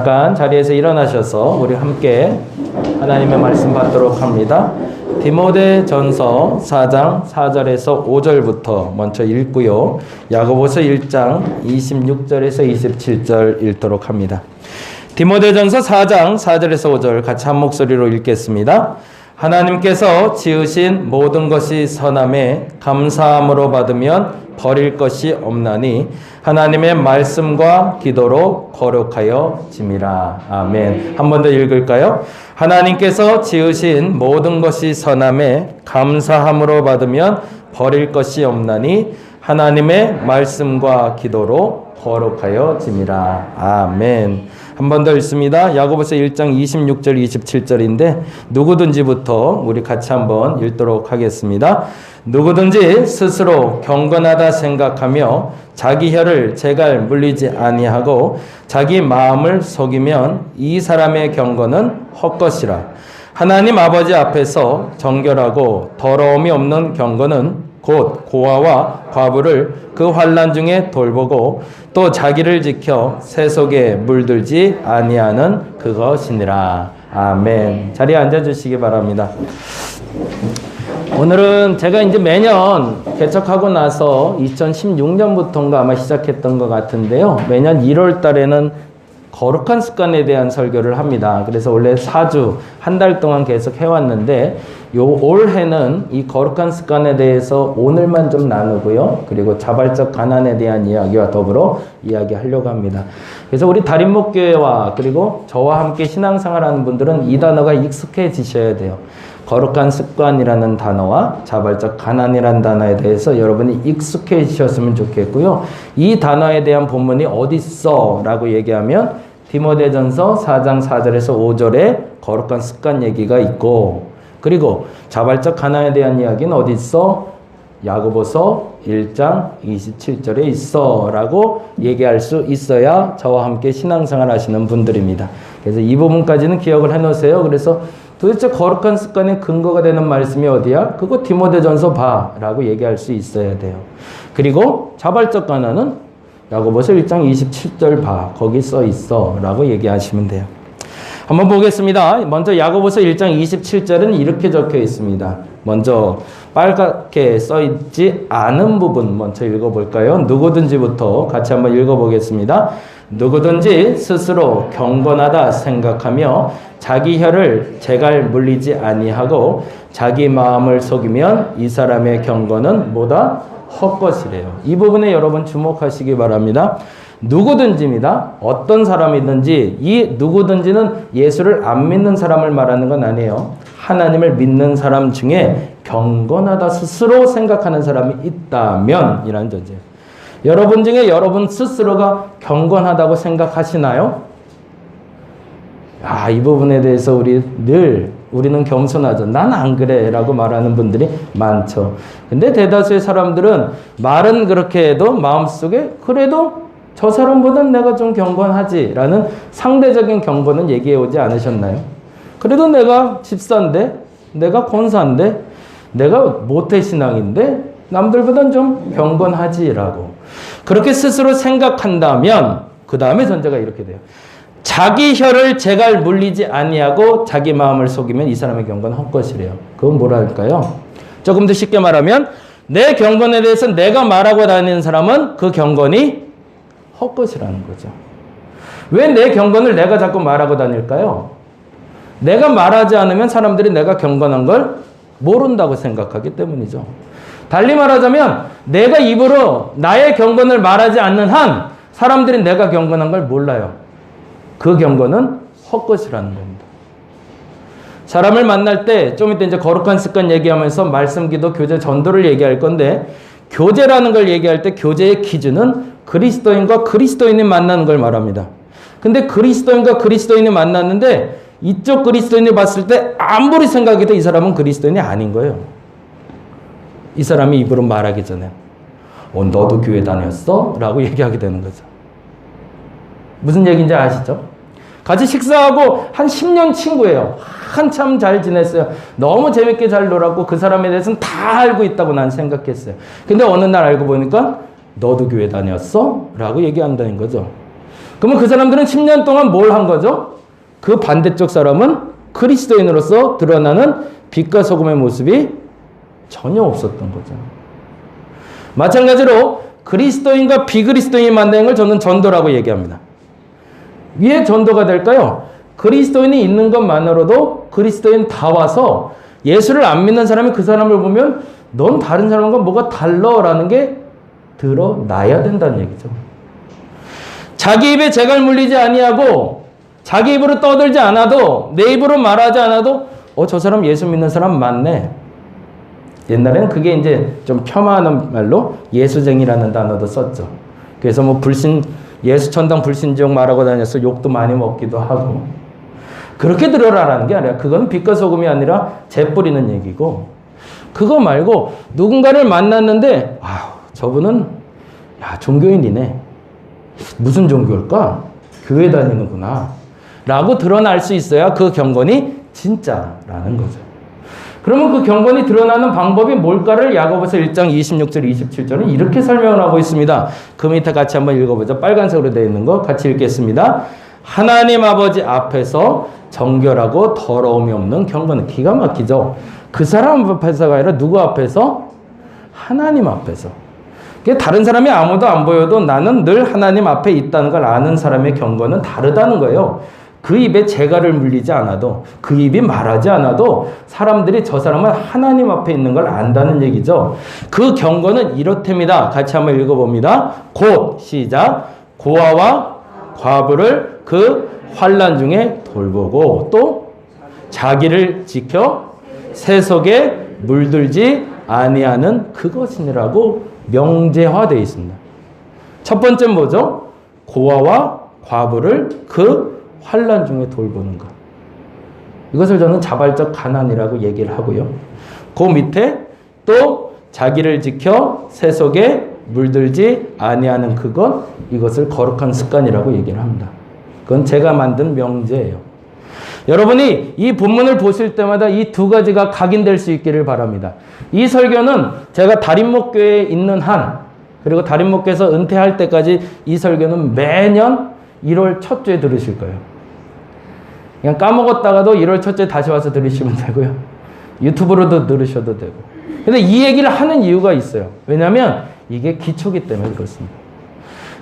잠깐 자리에서 일어나셔서 우리 함께 하나님의 말씀 받도록 합니다. 디모데전서 4장 4절에서 5절부터 먼저 읽고요. 야고보서 1장 26절에서 27절 읽도록 합니다. 디모데전서 4장 4절에서 5절 같이 한 목소리로 읽겠습니다. 하나님께서 지으신 모든 것이 선함에 감사함으로 받으면 버릴 것이 없나니 하나님의 말씀과 기도로 거룩하여 짐이라. 아멘. 한 번 더 읽을까요? 하나님께서 지으신 모든 것이 선함에 감사함으로 받으면 버릴 것이 없나니 하나님의 말씀과 기도로 거룩하여 짐이라. 아멘. 한 번 더 읽습니다. 야고보서 1장 26절 27절인데 누구든지부터 우리 같이 한번 읽도록 하겠습니다. 누구든지 스스로 경건하다 생각하며 자기 혀를 제갈 물리지 아니하고 자기 마음을 속이면 이 사람의 경건은 헛것이라. 하나님 아버지 앞에서 정결하고 더러움이 없는 경건은 곧 고아와 과부를 그 환난 중에 돌보고 또 자기를 지켜 새 속에 물들지 아니하는 그것이니라. 아멘. 자리에 앉아주시기 바랍니다. 오늘은 제가 이제 매년 개척하고 나서 2016년부터인가 아마 시작했던 것 같은데요. 매년 1월 달에는 거룩한 습관에 대한 설교를 합니다. 그래서 원래 4주, 한 달 동안 계속 해왔는데 올해는 이 거룩한 습관에 대해서 오늘만 좀 나누고요. 그리고 자발적 가난에 대한 이야기와 더불어 이야기하려고 합니다. 그래서 우리 다림목교회와 그리고 저와 함께 신앙생활하는 분들은 이 단어가 익숙해지셔야 돼요. 거룩한 습관이라는 단어와 자발적 가난이라는 단어에 대해서 여러분이 익숙해지셨으면 좋겠고요. 이 단어에 대한 본문이 어디 있어? 라고 얘기하면 디모데전서 4장 4절에서 5절에 거룩한 습관 얘기가 있고, 그리고 자발적 가난에 대한 이야기는 어디 있어? 야고보서 1장 27절에 있어 라고 얘기할 수 있어야 저와 함께 신앙생활 하시는 분들입니다. 그래서 이 부분까지는 기억을 해놓으세요. 그래서 도대체 거룩한 습관의 근거가 되는 말씀이 어디야? 그거 디모데전서 봐 라고 얘기할 수 있어야 돼요. 그리고 자발적 가난은 야고보서 1장 27절 봐, 거기 써 있어 라고 얘기하시면 돼요. 한번 보겠습니다. 먼저 야고보서 1장 27절은 이렇게 적혀 있습니다. 먼저 빨갛게 써 있지 않은 부분 먼저 읽어볼까요? 누구든지부터 같이 한번 읽어보겠습니다. 누구든지 스스로 경건하다 생각하며 자기 혀를 제갈 물리지 아니하고 자기 마음을 속이면 이 사람의 경건은 뭐다? 헛것이래요. 이 부분에 여러분 주목하시기 바랍니다. 누구든지입니다. 어떤 사람이든지 이 누구든지는 예수를 안 믿는 사람을 말하는 건 아니에요. 하나님을 믿는 사람 중에 경건하다 스스로 생각하는 사람이 있다면 이라는 존재예요. 여러분 중에 여러분 스스로가 경건하다고 생각하시나요? 이 부분에 대해서 우리는 겸손하죠. 난 안 그래 라고 말하는 분들이 많죠. 근데 대다수의 사람들은 말은 그렇게 해도 마음속에 그래도 저 사람보다는 내가 좀 경건하지 라는 상대적인 경건은 얘기해 오지 않으셨나요? 그래도 내가 집사인데, 내가 권사인데, 내가 모태신앙인데 남들보다는 좀 경건하지 라고 그렇게 스스로 생각한다면 그 다음에 전제가 이렇게 돼요. 자기 혀를 제갈 물리지 아니하고 자기 마음을 속이면 이 사람의 경건은 헛것이래요. 그건 뭐랄까요? 조금 더 쉽게 말하면 내 경건에 대해서 내가 말하고 다니는 사람은 그 경건이 헛것이라는 거죠. 왜 내 경건을 내가 자꾸 말하고 다닐까요? 내가 말하지 않으면 사람들이 내가 경건한 걸 모른다고 생각하기 때문이죠. 달리 말하자면 내가 입으로 나의 경건을 말하지 않는 한 사람들이 내가 경건한 걸 몰라요. 그 경건은 헛것이라는 겁니다. 사람을 만날 때 좀 이따 이제 거룩한 습관 얘기하면서 말씀, 기도, 교제, 전도를 얘기할 건데 교제라는 걸 얘기할 때 교제의 기준은 그리스도인과 그리스도인이 만나는 걸 말합니다. 근데 그리스도인과 그리스도인이 만났는데 이쪽 그리스도인이 봤을 때 아무리 생각해도 이 사람은 그리스도인이 아닌 거예요. 이 사람이 입으로 말하기 전에 너도 교회 다녔어? 라고 얘기하게 되는 거죠. 무슨 얘기인지 아시죠? 같이 식사하고 한 10년 친구예요. 한참 잘 지냈어요. 너무 재밌게 잘 놀았고 그 사람에 대해서는 다 알고 있다고 난 생각했어요. 근데 어느 날 알고 보니까 너도 교회 다녔어? 라고 얘기한다는 거죠. 그러면 그 사람들은 10년 동안 뭘 한 거죠? 그 반대쪽 사람은 그리스도인으로서 드러나는 빛과 소금의 모습이 전혀 없었던 거죠. 마찬가지로 그리스도인과 비그리스도인이 만나는 걸 저는 전도라고 얘기합니다. 왜 전도가 될까요? 그리스도인이 있는 것만으로도 그리스도인 다 와서 예수를 안 믿는 사람이 그 사람을 보면 넌 다른 사람과 뭐가 달라라는 게 드러나야 된다는 얘기죠. 자기 입에 재갈 물리지 아니하고 자기 입으로 떠들지 않아도 내 입으로 말하지 않아도 저 사람 예수 믿는 사람 맞네. 옛날에는 그게 이제 좀 폄하하는 말로 예수쟁이라는 단어도 썼죠. 그래서 뭐 예수 천당 불신지옥 말하고 다녀서 욕도 많이 먹기도 하고 그렇게 들어라라는 게 아니라 그건 빛과 소금이 아니라 재 뿌리는 얘기고 그거 말고 누군가를 만났는데 저분은 종교인이네. 무슨 종교일까? 교회 다니는구나. 라고 드러날 수 있어야 그 경건이 진짜라는 거죠. 그러면 그 경건이 드러나는 방법이 뭘까를 야고보서 1장 26절 27절은 이렇게 설명을 하고 있습니다. 그 밑에 같이 한번 읽어보죠. 빨간색으로 되어 있는 거 같이 읽겠습니다. 하나님 아버지 앞에서 정결하고 더러움이 없는 경건은 기가 막히죠. 그 사람 앞에서가 아니라 누구 앞에서? 하나님 앞에서. 다른 사람이 아무도 안 보여도 나는 늘 하나님 앞에 있다는 걸 아는 사람의 경건은 다르다는 거예요. 그 입에 재갈을 물리지 않아도 그 입이 말하지 않아도 사람들이 저 사람은 하나님 앞에 있는 걸 안다는 얘기죠. 그 경건은 이렇답니다. 같이 한번 읽어봅니다. 곧 시작 고아와 과부를 그 환난 중에 돌보고 또 자기를 지켜 세속에 물들지 아니하는 그것이니라고 명제화되어 있습니다. 첫 번째 뭐죠? 고아와 과부를 그 환난 중에 돌보는 것. 이것을 저는 자발적 가난이라고 얘기를 하고요. 그 밑에 또 자기를 지켜 세속에 물들지 아니하는 그것, 이것을 거룩한 습관이라고 얘기를 합니다. 그건 제가 만든 명제예요. 여러분이 이 본문을 보실 때마다 이 두 가지가 각인될 수 있기를 바랍니다. 이 설교는 제가 다림목교회에 있는 한, 그리고 다림목교에서 은퇴할 때까지 이 설교는 매년 1월 첫 주에 들으실 거예요. 그냥 까먹었다가도 1월 첫째 다시 와서 들으시면 되고요. 유튜브로도 들으셔도 되고. 근데 이 얘기를 하는 이유가 있어요. 왜냐하면 이게 기초기 때문에 그렇습니다.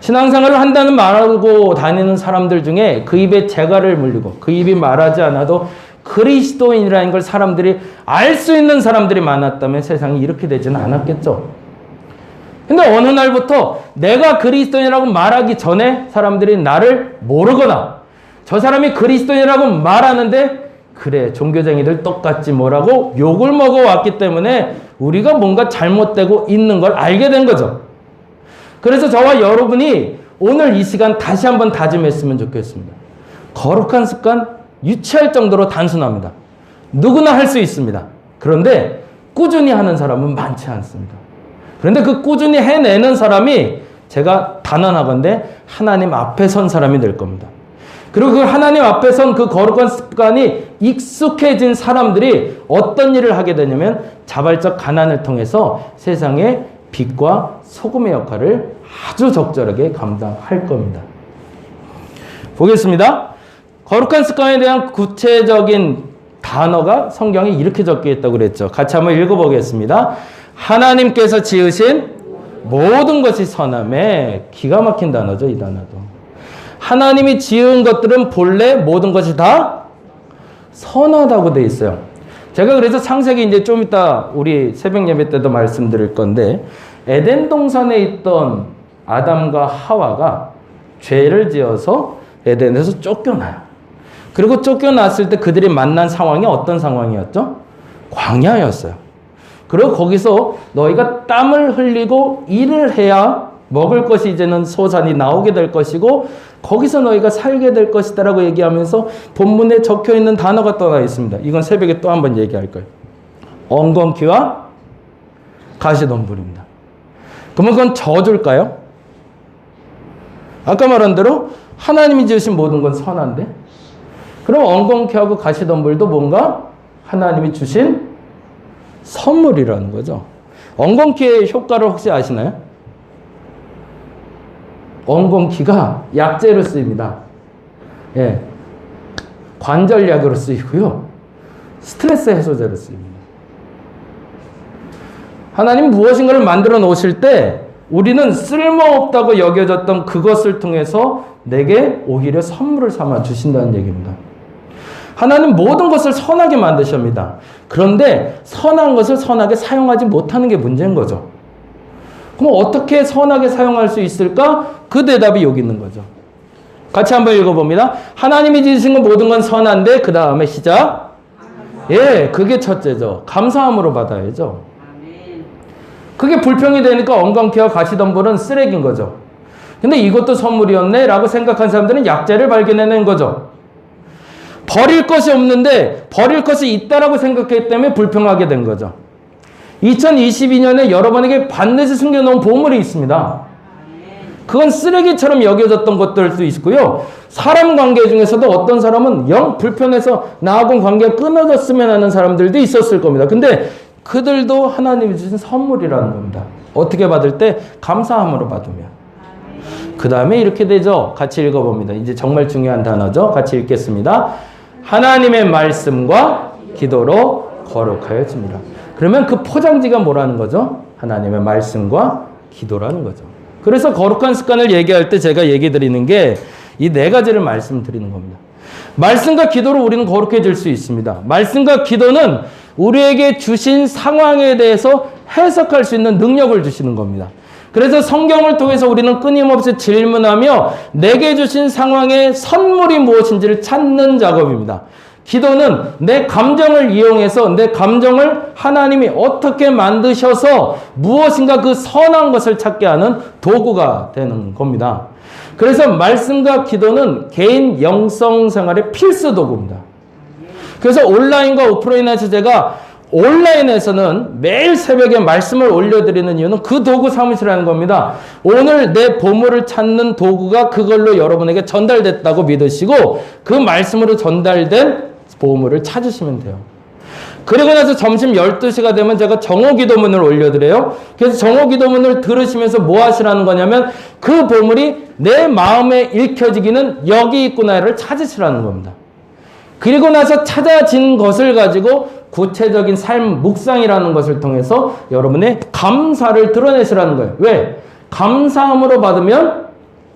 신앙생활을 한다는 말하고 다니는 사람들 중에 그 입에 재갈을 물리고 그 입이 말하지 않아도 그리스도인이라는 걸 사람들이 알 수 있는 사람들이 많았다면 세상이 이렇게 되지는 않았겠죠. 근데 어느 날부터 내가 그리스도인이라고 말하기 전에 사람들이 나를 모르거나 저 사람이 그리스도인이라고 말하는데 그래 종교쟁이들 똑같지 뭐라고 욕을 먹어왔기 때문에 우리가 뭔가 잘못되고 있는 걸 알게 된 거죠. 그래서 저와 여러분이 오늘 이 시간 다시 한번 다짐했으면 좋겠습니다. 거룩한 습관 유치할 정도로 단순합니다. 누구나 할 수 있습니다. 그런데 꾸준히 하는 사람은 많지 않습니다. 그런데 그 꾸준히 해내는 사람이 제가 단언하건대 하나님 앞에 선 사람이 될 겁니다. 그리고 그 하나님 앞에 선 그 거룩한 습관이 익숙해진 사람들이 어떤 일을 하게 되냐면 자발적 가난을 통해서 세상에 빛과 소금의 역할을 아주 적절하게 감당할 겁니다. 보겠습니다. 거룩한 습관에 대한 구체적인 단어가 성경에 이렇게 적혀 있다고 그랬죠. 같이 한번 읽어보겠습니다. 하나님께서 지으신 모든 것이 선함에, 기가 막힌 단어죠, 이 단어도. 하나님이 지은 것들은 본래 모든 것이 다 선하다고 돼 있어요. 제가 그래서 창세기 이제 좀 이따 우리 새벽 예배 때도 말씀드릴 건데, 에덴 동산에 있던 아담과 하와가 죄를 지어서 에덴에서 쫓겨나요. 그리고 쫓겨났을 때 그들이 만난 상황이 어떤 상황이었죠? 광야였어요. 그리고 거기서 너희가 땀을 흘리고 일을 해야 먹을 것이 이제는 소산이 나오게 될 것이고 거기서 너희가 살게 될 것이다 라고 얘기하면서 본문에 적혀있는 단어가 또 하나 있습니다. 이건 새벽에 또 한번 얘기할 거예요. 엉겅퀴와 가시덤불입니다. 그러면 그건 저주일까요? 아까 말한 대로 하나님이 지으신 모든 건 선한데, 그럼 엉겅퀴하고 가시덤불도 뭔가 하나님이 주신 선물이라는 거죠. 엉겅퀴의 효과를 혹시 아시나요? 엉겅퀴가 약재로 쓰입니다. 예. 관절약으로 쓰이고요. 스트레스 해소제로 쓰입니다. 하나님 무엇인가를 만들어 놓으실 때 우리는 쓸모없다고 여겨졌던 그것을 통해서 내게 오히려 선물을 삼아 주신다는 얘기입니다. 하나님 모든 것을 선하게 만드십니다. 그런데 선한 것을 선하게 사용하지 못하는 게 문제인 거죠. 그럼 어떻게 선하게 사용할 수 있을까? 그 대답이 여기 있는 거죠. 같이 한번 읽어봅니다. 하나님이 지으신 건 모든 건 선한데 그 다음에 시작. 예, 그게 첫째죠. 감사함으로 받아야죠. 그게 불평이 되니까 엉겅퀴와 가시덤불은 쓰레기인 거죠. 근데 이것도 선물이었네 라고 생각한 사람들은 약재를 발견해낸 거죠. 버릴 것이 없는데 버릴 것이 있다라고 생각했기 때문에 불평하게 된 거죠. 2022년에 여러분에게 반드시 숨겨놓은 보물이 있습니다. 그건 쓰레기처럼 여겨졌던 것들도 있고요. 사람 관계 중에서도 어떤 사람은 영 불편해서 나하고 관계가 끊어졌으면 하는 사람들도 있었을 겁니다. 근데 그들도 하나님이 주신 선물이라는 겁니다. 어떻게 받을 때? 감사함으로 받으면. 그 다음에 이렇게 되죠. 같이 읽어봅니다. 이제 정말 중요한 단어죠. 같이 읽겠습니다. 하나님의 말씀과 기도로 거룩하여집니다. 그러면 그 포장지가 뭐라는 거죠? 하나님의 말씀과 기도라는 거죠. 그래서 거룩한 습관을 얘기할 때 제가 얘기 드리는 게 이 네 가지를 말씀드리는 겁니다. 말씀과 기도로 우리는 거룩해질 수 있습니다. 말씀과 기도는 우리에게 주신 상황에 대해서 해석할 수 있는 능력을 주시는 겁니다. 그래서 성경을 통해서 우리는 끊임없이 질문하며 내게 주신 상황의 선물이 무엇인지를 찾는 작업입니다. 기도는 내 감정을 이용해서 내 감정을 하나님이 어떻게 만드셔서 무엇인가 그 선한 것을 찾게 하는 도구가 되는 겁니다. 그래서 말씀과 기도는 개인 영성 생활의 필수 도구입니다. 그래서 온라인과 오프라인에서 제가 온라인에서는 매일 새벽에 말씀을 올려드리는 이유는 그 도구 삼으시라는 겁니다. 오늘 내 보물을 찾는 도구가 그걸로 여러분에게 전달됐다고 믿으시고 그 말씀으로 전달된 보물을 찾으시면 돼요. 그리고 나서 점심 12시가 되면 제가 정오기도문을 올려드려요. 그래서 정오기도문을 들으시면서 뭐 하시라는 거냐면 그 보물이 내 마음에 읽혀지기는 여기 있구나를 찾으시라는 겁니다. 그리고 나서 찾아진 것을 가지고 구체적인 삶 묵상이라는 것을 통해서 여러분의 감사를 드러내시라는 거예요. 왜? 감사함으로 받으면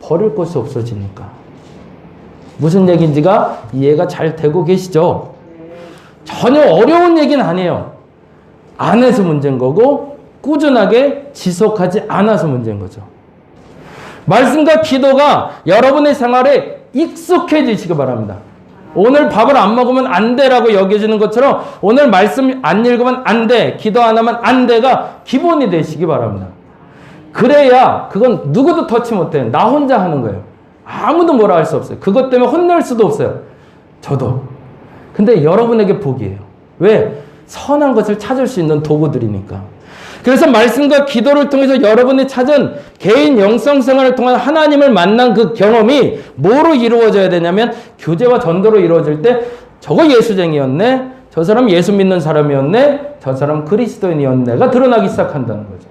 버릴 것이 없어지니까. 무슨 얘기인지가 이해가 잘 되고 계시죠? 전혀 어려운 얘기는 아니에요. 안 해서 문제인 거고 꾸준하게 지속하지 않아서 문제인 거죠. 말씀과 기도가 여러분의 생활에 익숙해지시기 바랍니다. 오늘 밥을 안 먹으면 안 돼라고 여겨지는 것처럼 오늘 말씀 안 읽으면 안 돼, 기도 안 하면 안 돼가 기본이 되시기 바랍니다. 그래야 그건 누구도 터치 못해. 나 혼자 하는 거예요. 아무도 뭐라 할 수 없어요. 그것 때문에 혼낼 수도 없어요. 저도. 근데 여러분에게 복이에요. 왜? 선한 것을 찾을 수 있는 도구들이니까. 그래서 말씀과 기도를 통해서 여러분이 찾은 개인 영성 생활을 통한 하나님을 만난 그 경험이 뭐로 이루어져야 되냐면 교제와 전도로 이루어질 때 저거 예수쟁이였네, 저 사람 예수 믿는 사람이었네, 저 사람 그리스도인이었네가 드러나기 시작한다는 거죠.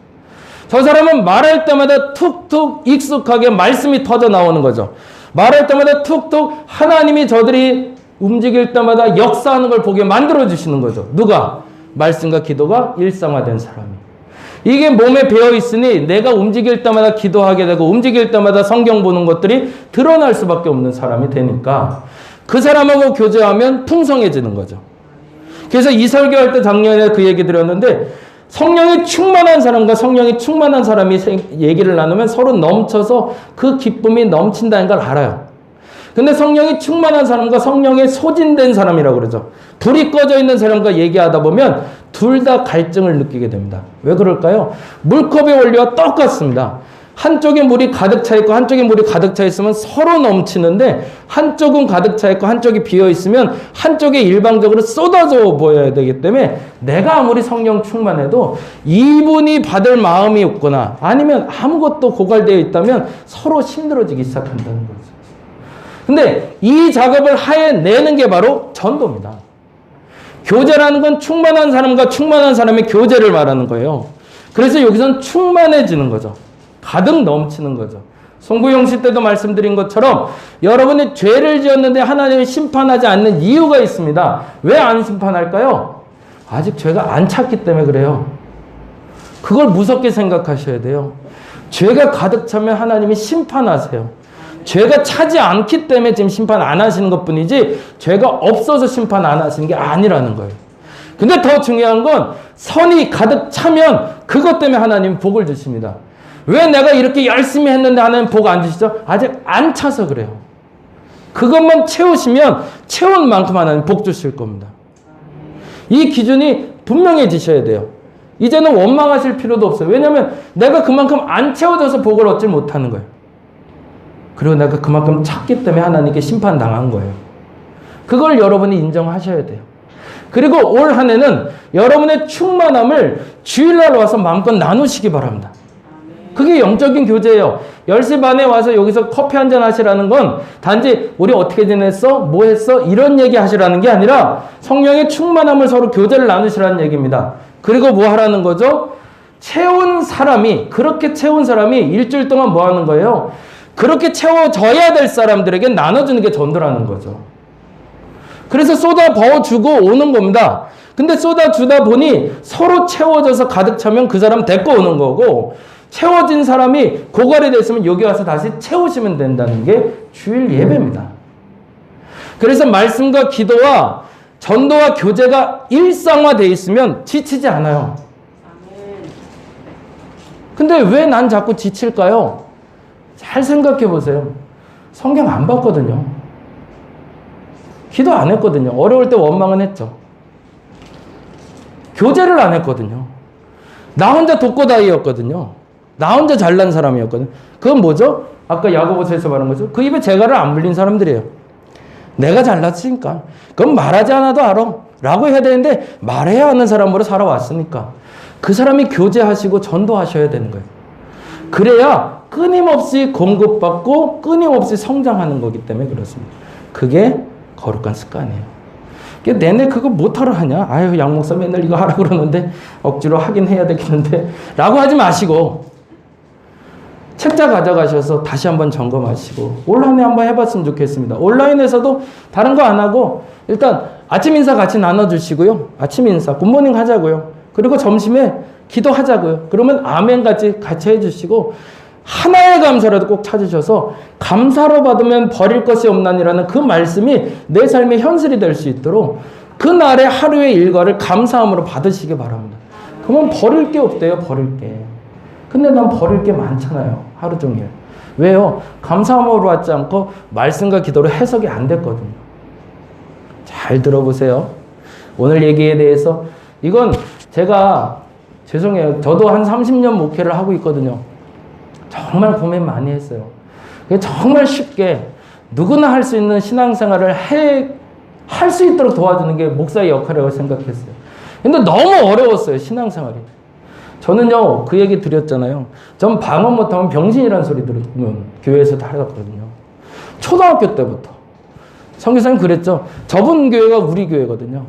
저 사람은 말할 때마다 툭툭 익숙하게 말씀이 터져 나오는 거죠. 말할 때마다 툭툭 하나님이 저들이 움직일 때마다 역사하는 걸 보게 만들어주시는 거죠. 누가? 말씀과 기도가 일상화된 사람이. 이게 몸에 배어 있으니 내가 움직일 때마다 기도하게 되고 움직일 때마다 성경 보는 것들이 드러날 수밖에 없는 사람이 되니까 그 사람하고 교제하면 풍성해지는 거죠. 그래서 이 설교할 때 작년에 그 얘기 드렸는데 성령이 충만한 사람과 성령이 충만한 사람이 얘기를 나누면 서로 넘쳐서 그 기쁨이 넘친다는 걸 알아요. 근데 성령이 충만한 사람과 성령에 소진된 사람이라고 그러죠. 불이 꺼져 있는 사람과 얘기하다 보면 둘 다 갈증을 느끼게 됩니다. 왜 그럴까요? 물컵의 원리와 똑같습니다. 한쪽에 물이 가득 차 있고 한쪽에 물이 가득 차 있으면 서로 넘치는데 한쪽은 가득 차 있고 한쪽이 비어 있으면 한쪽에 일방적으로 쏟아져 보여야 되기 때문에 내가 아무리 성령 충만해도 이분이 받을 마음이 없거나 아니면 아무것도 고갈되어 있다면 서로 힘들어지기 시작한다는 거죠. 근데 이 작업을 해내는 게 바로 전도입니다. 교제라는 건 충만한 사람과 충만한 사람의 교제를 말하는 거예요. 그래서 여기서는 충만해지는 거죠. 가득 넘치는 거죠. 송구영 씨 때도 말씀드린 것처럼 여러분이 죄를 지었는데 하나님이 심판하지 않는 이유가 있습니다. 왜 안 심판할까요? 아직 죄가 안 찼기 때문에 그래요. 그걸 무섭게 생각하셔야 돼요. 죄가 가득 차면 하나님이 심판하세요. 죄가 차지 않기 때문에 지금 심판 안 하시는 것뿐이지 죄가 없어서 심판 안 하시는 게 아니라는 거예요. 근데 더 중요한 건 선이 가득 차면 그것 때문에 하나님 복을 주십니다. 왜 내가 이렇게 열심히 했는데 하나님 복 안 주시죠? 아직 안 차서 그래요. 그것만 채우시면 채운 만큼 하나님 복 주실 겁니다. 이 기준이 분명해지셔야 돼요. 이제는 원망하실 필요도 없어요. 왜냐하면 내가 그만큼 안 채워져서 복을 얻지 못하는 거예요. 그리고 내가 그만큼 찼기 때문에 하나님께 심판당한 거예요. 그걸 여러분이 인정하셔야 돼요. 그리고 올 한 해는 여러분의 충만함을 주일날 와서 마음껏 나누시기 바랍니다. 그게 영적인 교제예요. 10시 반에 와서 여기서 커피 한잔 하시라는 건 단지 우리 어떻게 지냈어? 뭐 했어? 이런 얘기 하시라는 게 아니라 성령의 충만함을 서로 교제를 나누시라는 얘기입니다. 그리고 뭐 하라는 거죠? 그렇게 채운 사람이 일주일 동안 뭐 하는 거예요? 그렇게 채워져야 될 사람들에게 나눠주는 게 전도라는 거죠. 그래서 쏟아 부어주고 오는 겁니다. 근데 쏟아주다 보니 서로 채워져서 가득 차면 그 사람 데리고 오는 거고, 채워진 사람이 고갈이 됐으면 여기 와서 다시 채우시면 된다는 게 주일 예배입니다. 그래서 말씀과 기도와 전도와 교제가 일상화되어 있으면 지치지 않아요. 근데 왜 난 자꾸 지칠까요? 잘 생각해 보세요. 성경 안 봤거든요. 기도 안 했거든요. 어려울 때 원망은 했죠. 교제를 안 했거든요. 나 혼자 독고다이였거든요. 나 혼자 잘난 사람이었거든요. 그건 뭐죠? 아까 야고보서에서 말한 거죠. 그 입에 재갈을 안 물린 사람들이에요. 내가 잘났으니까. 그건 말하지 않아도 알아. 라고 해야 되는데 말해야 하는 사람으로 살아왔으니까. 그 사람이 교제하시고 전도하셔야 되는 거예요. 그래야 끊임없이 공급받고 끊임없이 성장하는 거기 때문에 그렇습니다. 그게 거룩한 습관이에요. 내내 그거 못하러 하냐? 아유, 양 목사 맨날 이거 하라 그러는데 억지로 하긴 해야 되겠는데 라고 하지 마시고 책자 가져가셔서 다시 한번 점검하시고 올 한 해 한번 해봤으면 좋겠습니다. 온라인에서도 다른 거 안 하고 일단 아침 인사 같이 나눠주시고요. 아침 인사 굿모닝 하자고요. 그리고 점심에 기도하자고요. 그러면 아멘 같이 해주시고 하나의 감사라도 꼭 찾으셔서 감사로 받으면 버릴 것이 없나니라는 그 말씀이 내 삶의 현실이 될 수 있도록 그날의 하루의 일과를 감사함으로 받으시기 바랍니다. 그러면 버릴 게 없대요. 버릴 게. 근데 난 버릴 게 많잖아요. 하루 종일. 왜요? 감사함으로 받지 않고 말씀과 기도로 해석이 안 됐거든요. 잘 들어보세요. 오늘 얘기에 대해서 이건 제가 죄송해요. 저도 한 30년 목회를 하고 있거든요. 정말 고민 많이 했어요. 정말 쉽게 누구나 할 수 있는 신앙생활을 할 수 있도록 도와주는 게 목사의 역할이라고 생각했어요. 근데 너무 어려웠어요. 신앙생활이. 저는요, 그 얘기 드렸잖아요. 전 방언 못하면 병신이라는 소리 들으면 교회에서도 하거든요. 초등학교 때부터. 선교사님 그랬죠. 저분 교회가 우리 교회거든요.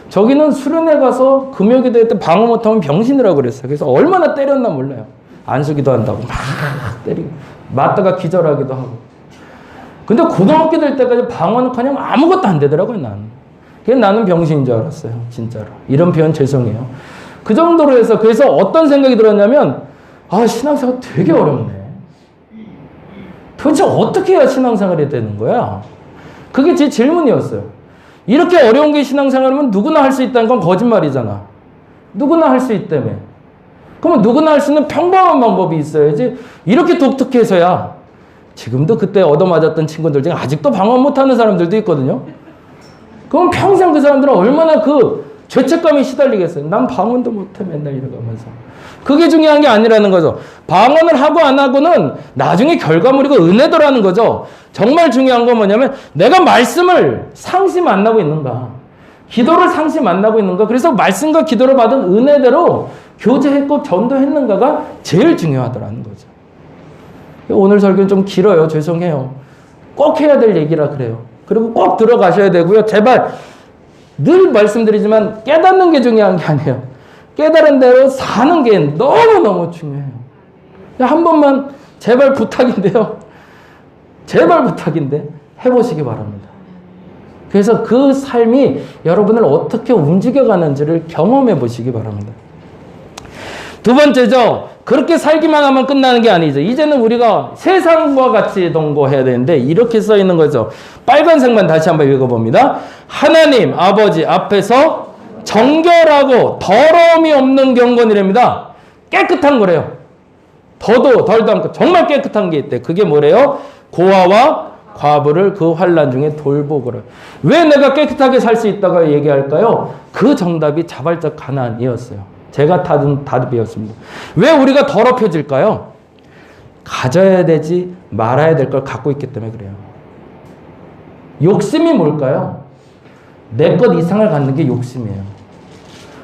저기는 수련회 가서 금요기도 때 방언 못하면 병신이라고 그랬어요. 그래서 얼마나 때렸나 몰라요. 안수기도 한다고 막 때리고 맞다가 기절하기도 하고. 근데 고등학교 될 때까지 방언은 그냥 아무것도 안 되더라고요. 나는 병신인 줄 알았어요. 진짜로. 이런 표현 죄송해요. 그 정도로 해서 그래서 어떤 생각이 들었냐면 신앙생활 되게 어렵네. 도대체 어떻게 해야 신앙생활이 되는 거야? 그게 제 질문이었어요. 이렇게 어려운 게 신앙생활이면 누구나 할 수 있다는 건 거짓말이잖아. 누구나 할 수 있다며. 그러면 누구나 할 수 있는 평범한 방법이 있어야지. 이렇게 독특해서야. 지금도 그때 얻어맞았던 친구들 중에 아직도 방언 못하는 사람들도 있거든요. 그럼 평생 그 사람들은 얼마나 그 죄책감이 시달리겠어요. 난 방언도 못해 맨날 이러면서. 그게 중요한 게 아니라는 거죠. 방언을 하고 안 하고는 나중에 결과물이고 은혜도라는 거죠. 정말 중요한 건 뭐냐면 내가 말씀을 상시 만나고 있는가. 기도를 상시 만나고 있는가. 그래서 말씀과 기도를 받은 은혜대로 교제했고 전도했는가가 제일 중요하더라는 거죠. 오늘 설교는 좀 길어요. 죄송해요. 꼭 해야 될 얘기라 그래요. 그리고 꼭 들어가셔야 되고요. 제발 늘 말씀드리지만 깨닫는 게 중요한 게 아니에요. 깨달은 대로 사는 게 너무너무 중요해요. 한 번만 제발 부탁인데요. 제발 부탁인데 해보시기 바랍니다. 그래서 그 삶이 여러분을 어떻게 움직여가는지를 경험해 보시기 바랍니다. 두 번째죠. 그렇게 살기만 하면 끝나는 게 아니죠. 이제는 우리가 세상과 같이 동거해야 되는데 이렇게 써 있는 거죠. 빨간색만 다시 한번 읽어봅니다. 하나님 아버지 앞에서 정결하고 더러움이 없는 경건이랍니다. 깨끗한 거래요. 더도 덜도 않고 정말 깨끗한 게 있대. 그게 뭐래요? 고아와 과부를 그 환난 중에 돌보거라. 왜 내가 깨끗하게 살 수 있다고 얘기할까요? 그 정답이 자발적 가난이었어요. 제가 답이었습니다. 왜 우리가 더럽혀질까요? 가져야 되지 말아야 될 걸 갖고 있기 때문에 그래요. 욕심이 뭘까요? 내 것 이상을 갖는 게 욕심이에요.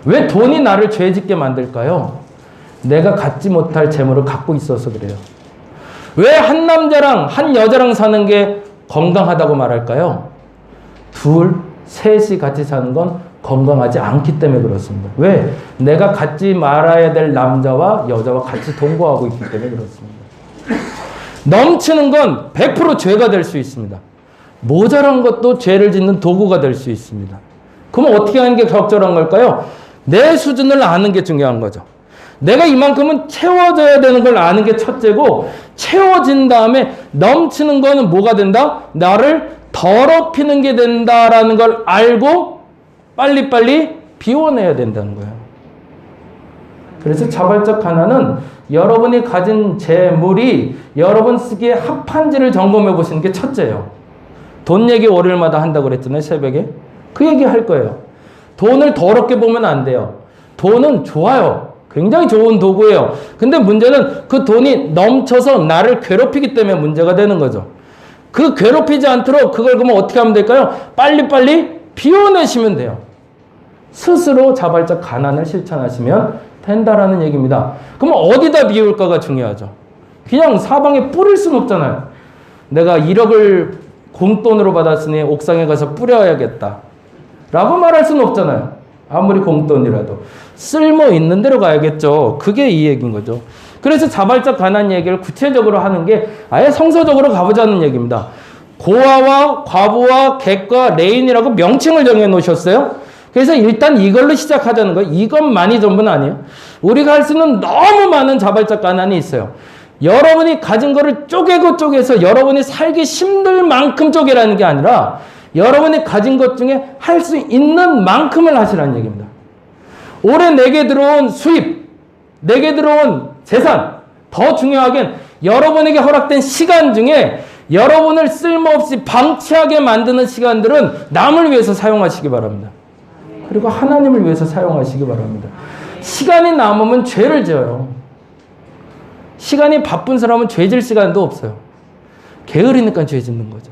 왜 돈이 나를 죄짓게 만들까요? 내가 갖지 못할 재물을 갖고 있어서 그래요. 왜 한 남자랑 한 여자랑 사는 게 건강하다고 말할까요? 둘, 셋이 같이 사는 건 건강하지 않기 때문에 그렇습니다. 왜? 내가 갖지 말아야 될 남자와 여자와 같이 동거하고 있기 때문에 그렇습니다. 넘치는 건 100% 죄가 될 수 있습니다. 모자란 것도 죄를 짓는 도구가 될 수 있습니다. 그럼 어떻게 하는 게 적절한 걸까요? 내 수준을 아는 게 중요한 거죠. 내가 이만큼은 채워져야 되는 걸 아는 게 첫째고, 채워진 다음에 넘치는 거는 뭐가 된다? 나를 더럽히는 게 된다라는 걸 알고 빨리빨리 비워내야 된다는 거예요. 그래서 자발적 가난은 여러분이 가진 재물이 여러분 쓰기에 합한지를 점검해 보시는 게 첫째예요. 돈 얘기 월요일마다 한다고 그랬잖아요, 새벽에. 그 얘기 할 거예요. 돈을 더럽게 보면 안 돼요. 돈은 좋아요. 굉장히 좋은 도구예요. 근데 문제는 그 돈이 넘쳐서 나를 괴롭히기 때문에 문제가 되는 거죠. 그 괴롭히지 않도록 그걸 그러면 어떻게 하면 될까요? 빨리빨리 비워내시면 돼요. 스스로 자발적 가난을 실천하시면 된다라는 얘기입니다. 그럼 어디다 비울까가 중요하죠. 그냥 사방에 뿌릴 수는 없잖아요. 내가 1억을 공돈으로 받았으니 옥상에 가서 뿌려야겠다 라고 말할 수는 없잖아요. 아무리 공돈이라도 쓸모 있는 데로 가야겠죠. 그게 이 얘기인 거죠. 그래서 자발적 가난 얘기를 구체적으로 하는 게 아예 성서적으로 가보자는 얘기입니다. 고아와 과부와 객과 레인이라고 명칭을 정해 놓으셨어요. 그래서 일단 이걸로 시작하자는 거예요. 이것만이 전부는 아니에요. 우리가 할 수 있는 너무 많은 자발적 가난이 있어요. 여러분이 가진 거를 쪼개고 쪼개서 여러분이 살기 힘들 만큼 쪼개라는 게 아니라 여러분이 가진 것 중에 할 수 있는 만큼을 하시라는 얘기입니다. 올해 내게 들어온 수입, 내게 들어온 재산, 더 중요하긴 여러분에게 허락된 시간 중에 여러분을 쓸모없이 방치하게 만드는 시간들은 남을 위해서 사용하시기 바랍니다. 그리고 하나님을 위해서 사용하시기 바랍니다. 시간이 남으면 죄를 지어요. 시간이 바쁜 사람은 죄 질 시간도 없어요. 게으르니까 죄 짓는 거죠.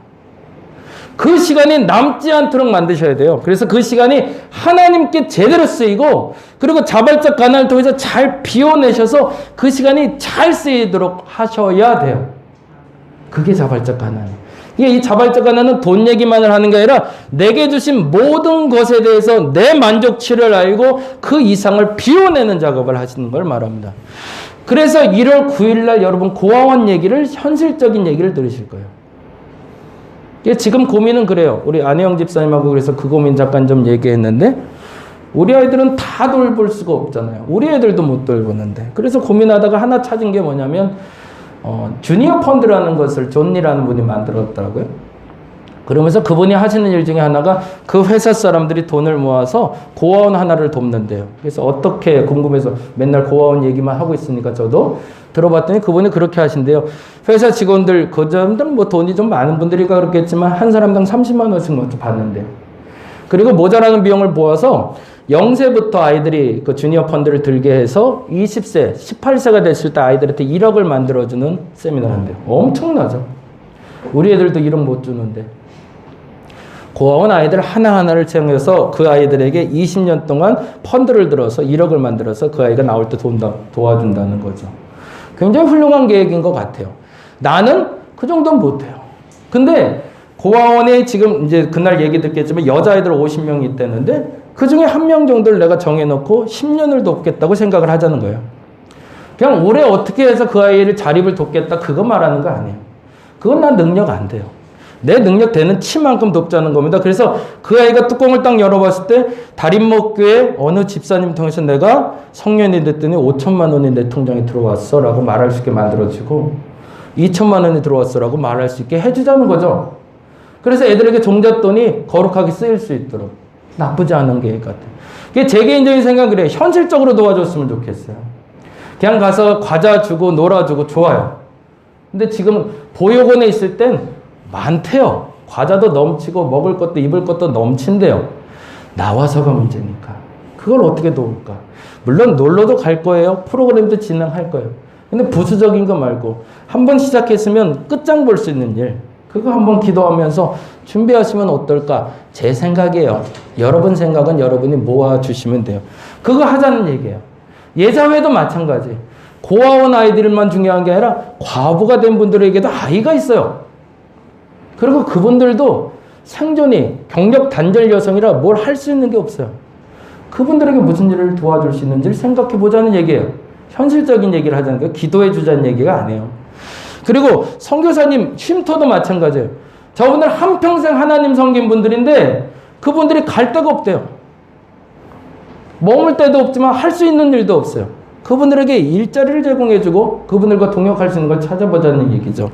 그 시간이 남지 않도록 만드셔야 돼요. 그래서 그 시간이 하나님께 제대로 쓰이고, 그리고 자발적 가난을 통해서 잘 비워내셔서 그 시간이 잘 쓰이도록 하셔야 돼요. 그게 자발적 가난이에요. 이 자발적 가난은 돈 얘기만을 하는 게 아니라 내게 주신 모든 것에 대해서 내 만족치를 알고 그 이상을 비워내는 작업을 하시는 걸 말합니다. 그래서 1월 9일 날 여러분 고아원 얘기를, 현실적인 얘기를 들으실 거예요. 지금 고민은 그래요. 우리 안혜영 집사님하고 그래서 그 고민 잠깐 좀 얘기했는데, 우리 아이들은 다 돌볼 수가 없잖아요. 우리 애들도 못 돌보는데. 그래서 고민하다가 하나 찾은 게 뭐냐면 주니어 펀드라는 것을 존니라는 분이 만들었더라고요. 그러면서 그분이 하시는 일 중에 하나가 그 회사 사람들이 돈을 모아서 고아원 하나를 돕는데요. 그래서 어떻게 궁금해서 맨날 고아원 얘기만 하고 있으니까 저도 들어봤더니 그분이 그렇게 하신대요. 회사 직원들, 그 점들은 뭐 돈이 좀 많은 분들이니까 그렇겠지만 한 사람당 30만 원씩 먼저 받는데요. 그리고 모자라는 비용을 모아서 0세부터 아이들이 그 주니어 펀드를 들게 해서 20세, 18세가 됐을 때 아이들한테 1억을 만들어주는 세미나를 한대요. 엄청나죠. 우리 애들도 1억 못 주는데. 고아원 아이들 하나하나를 채용해서 그 아이들에게 20년 동안 펀드를 들어서 1억을 만들어서 그 아이가 나올 때 도와준다는 거죠. 굉장히 훌륭한 계획인 것 같아요. 나는 그 정도는 못해요. 근데 고아원에 지금 이제 그날 얘기 듣겠지만 여자아이들 50명이 있다는데 그 중에 한 명 정도를 내가 정해놓고 10년을 돕겠다고 생각을 하자는 거예요. 그냥 올해 어떻게 해서 그 아이를 자립을 돕겠다 그거 말하는 거 아니에요. 그건 난 능력 안 돼요. 내 능력 되는 치만큼 돕자는 겁니다. 그래서 그 아이가 뚜껑을 딱 열어봤을 때 다림목교회 어느 집사님 통해서 내가 성년이 됐더니 5천만 원이 내 통장에 들어왔어 라고 말할 수 있게 만들어지고 2천만 원이 들어왔어 라고 말할 수 있게 해주자는 거죠. 그래서 애들에게 종잣돈이 거룩하게 쓰일 수 있도록 나쁘지 않은 계획 같아요. 그게 제 개인적인 생각은 그래요. 현실적으로 도와줬으면 좋겠어요. 그냥 가서 과자 주고 놀아주고 좋아요. 근데 지금 보육원에 있을 땐 많대요. 과자도 넘치고 먹을 것도 입을 것도 넘친대요. 나와서가 문제니까. 그걸 어떻게 도울까? 물론 놀러도 갈 거예요. 프로그램도 진행할 거예요. 근데 부수적인 거 말고 한번 시작했으면 끝장 볼 수 있는 일. 그거 한번 기도하면서 준비하시면 어떨까? 제 생각이에요. 여러분 생각은 여러분이 모아주시면 돼요. 그거 하자는 얘기예요. 예자회도 마찬가지. 고아원 아이들만 중요한 게 아니라 과부가 된 분들에게도 아이가 있어요. 그리고 그분들도 생존이 경력 단절 여성이라 뭘 할 수 있는 게 없어요. 그분들에게 무슨 일을 도와줄 수 있는지를 생각해 보자는 얘기예요. 현실적인 얘기를 하자는 거예요. 기도해 주자는 얘기가 아니에요. 그리고 선교사님 쉼터도 마찬가지예요. 저분들 한평생 하나님 섬긴 분들인데 그분들이 갈 데가 없대요. 머물 데도 없지만 할 수 있는 일도 없어요. 그분들에게 일자리를 제공해주고 그분들과 동역할 수 있는 걸 찾아보자는 얘기죠.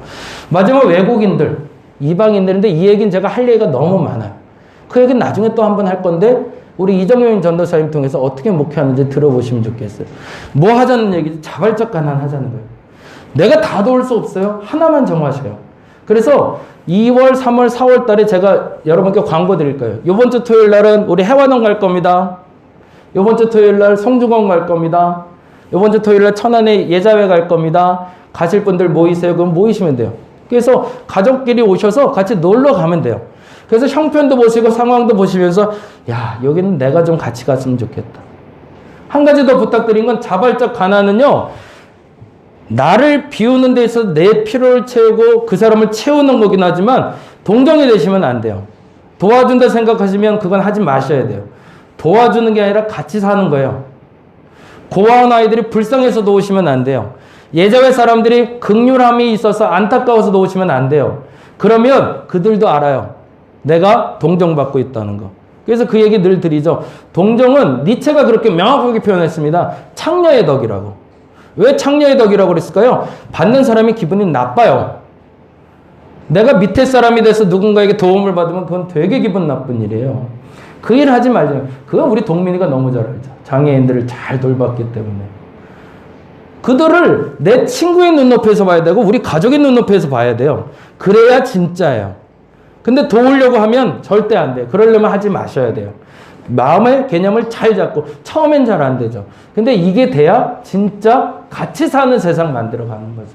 마지막 외국인들, 이방인들인데 이 얘기는 제가 할 얘기가 너무 많아요. 그 얘기는 나중에 또 한 번 할 건데 우리 이정효인 전도사님 통해서 어떻게 목회하는지 들어보시면 좋겠어요. 뭐 하자는 얘기지? 자발적 가난하자는 거예요. 내가 다 도울 수 없어요. 하나만 정하셔요. 그래서 2월, 3월, 4월 달에 제가 여러분께 광고 드릴 거예요. 이번 주 토요일 날은 우리 해화동 갈 겁니다. 이번 주 토요일 날 성주공 갈 겁니다. 이번 주 토요일 날 천안에 예자회 갈 겁니다. 가실 분들 모이세요. 그럼 모이시면 돼요. 그래서 가족끼리 오셔서 같이 놀러 가면 돼요. 그래서 형편도 보시고 상황도 보시면서 야, 여기는 내가 좀 같이 갔으면 좋겠다. 한 가지 더 부탁드린 건 자발적 가난은요. 나를 비우는 데 있어서 내 필요를 채우고 그 사람을 채우는 거긴 하지만 동정이 되시면 안 돼요. 도와준다 생각하시면 그건 하지 마셔야 돼요. 도와주는 게 아니라 같이 사는 거예요. 고아원 아이들이 불쌍해서 도우시면 안 돼요. 예자회 사람들이 극률함이 있어서 안타까워서 도우시면 안 돼요. 그러면 그들도 알아요. 내가 동정받고 있다는 거. 그래서 그 얘기 늘 드리죠. 동정은 니체가 그렇게 명확하게 표현했습니다. 창녀의 덕이라고. 왜 창녀의 덕이라고 그랬을까요? 받는 사람이 기분이 나빠요. 내가 밑에 사람이 돼서 누군가에게 도움을 받으면 그건 되게 기분 나쁜 일이에요. 그 일 하지 말죠. 그건 우리 동민이가 너무 잘 알죠. 장애인들을 잘 돌봤기 때문에. 그들을 내 친구의 눈높이에서 봐야 되고 우리 가족의 눈높이에서 봐야 돼요. 그래야 진짜예요. 근데 도우려고 하면 절대 안 돼요. 그러려면 하지 마셔야 돼요. 마음의 개념을 잘 잡고 처음엔 잘 안 되죠. 근데 이게 돼야 진짜 같이 사는 세상 만들어가는 거죠.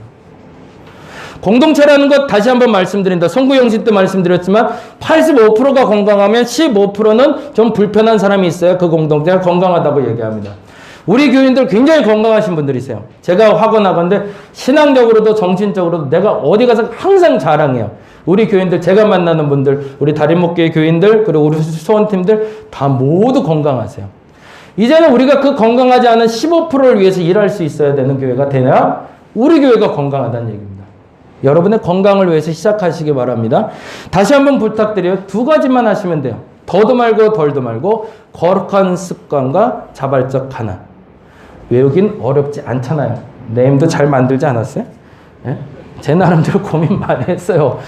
공동체라는 것 다시 한번 말씀드린다. 선구영신 때 말씀드렸지만 85%가 건강하면 15%는 좀 불편한 사람이 있어야 그 공동체가 건강하다고 얘기합니다. 우리 교인들 굉장히 건강하신 분들이세요. 제가 확언하건대 신앙적으로도 정신적으로도 내가 어디 가서 항상 자랑해요. 우리 교인들, 제가 만나는 분들, 우리 다림목교회 교인들, 그리고 우리 소원팀들 다 모두 건강하세요. 이제는 우리가 그 건강하지 않은 15%를 위해서 일할 수 있어야 되는 교회가 되냐? 우리 교회가 건강하다는 얘기입니다. 여러분의 건강을 위해서 시작하시기 바랍니다. 다시 한번 부탁드려요. 두 가지만 하시면 돼요. 더도 말고 덜도 말고 거룩한 습관과 자발적 가난. 외우긴 어렵지 않잖아요. 네임도 잘 만들지 않았어요? 예? 제 나름대로 고민 많이 했어요.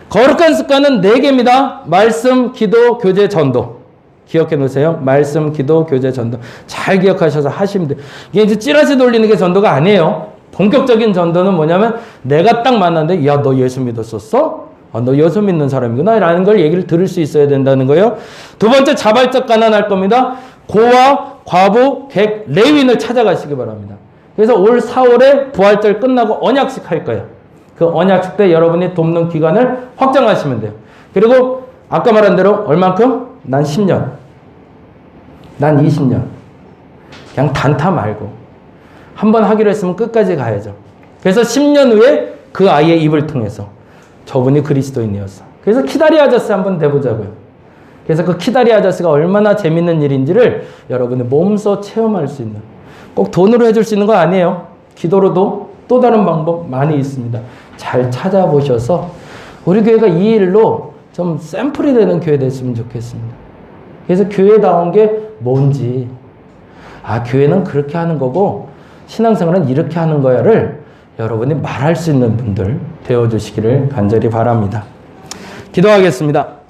거룩한 습관은 4개입니다. 말씀, 기도, 교제, 전도. 기억해 놓으세요. 말씀, 기도, 교제, 전도. 잘 기억하셔서 하시면 돼요. 이게 이제 찌라시 돌리는 게 전도가 아니에요. 본격적인 전도는 뭐냐면 내가 딱 만났는데 야, 너 예수 믿었었어? 너 예수 믿는 사람이구나 라는 걸 얘기를 들을 수 있어야 된다는 거예요. 두 번째, 자발적 가난할 겁니다. 고아, 과부, 객, 레위인을 찾아가시기 바랍니다. 그래서 올 4월에 부활절 끝나고 언약식 할 거예요. 그 언약식 때 여러분이 돕는 기간을 확정하시면 돼요. 그리고 아까 말한 대로 얼만큼? 난 10년. 난 20년. 그냥 단타 말고. 한번 하기로 했으면 끝까지 가야죠. 그래서 10년 후에 그 아이의 입을 통해서 저분이 그리스도인이었어. 그래서 키다리 아저씨 한번 돼보자고요. 그래서 그 키다리 아저씨가 얼마나 재밌는 일인지를 여러분이 몸소 체험할 수 있는, 꼭 돈으로 해줄 수 있는 거 아니에요. 기도로도 또 다른 방법 많이 있습니다. 잘 찾아보셔서 우리 교회가 이 일로 좀 샘플이 되는 교회 됐으면 좋겠습니다. 그래서 교회다운 게 뭔지, 아, 교회는 그렇게 하는 거고 신앙생활은 이렇게 하는 거야를 여러분이 말할 수 있는 분들 되어주시기를 간절히 바랍니다. 기도하겠습니다.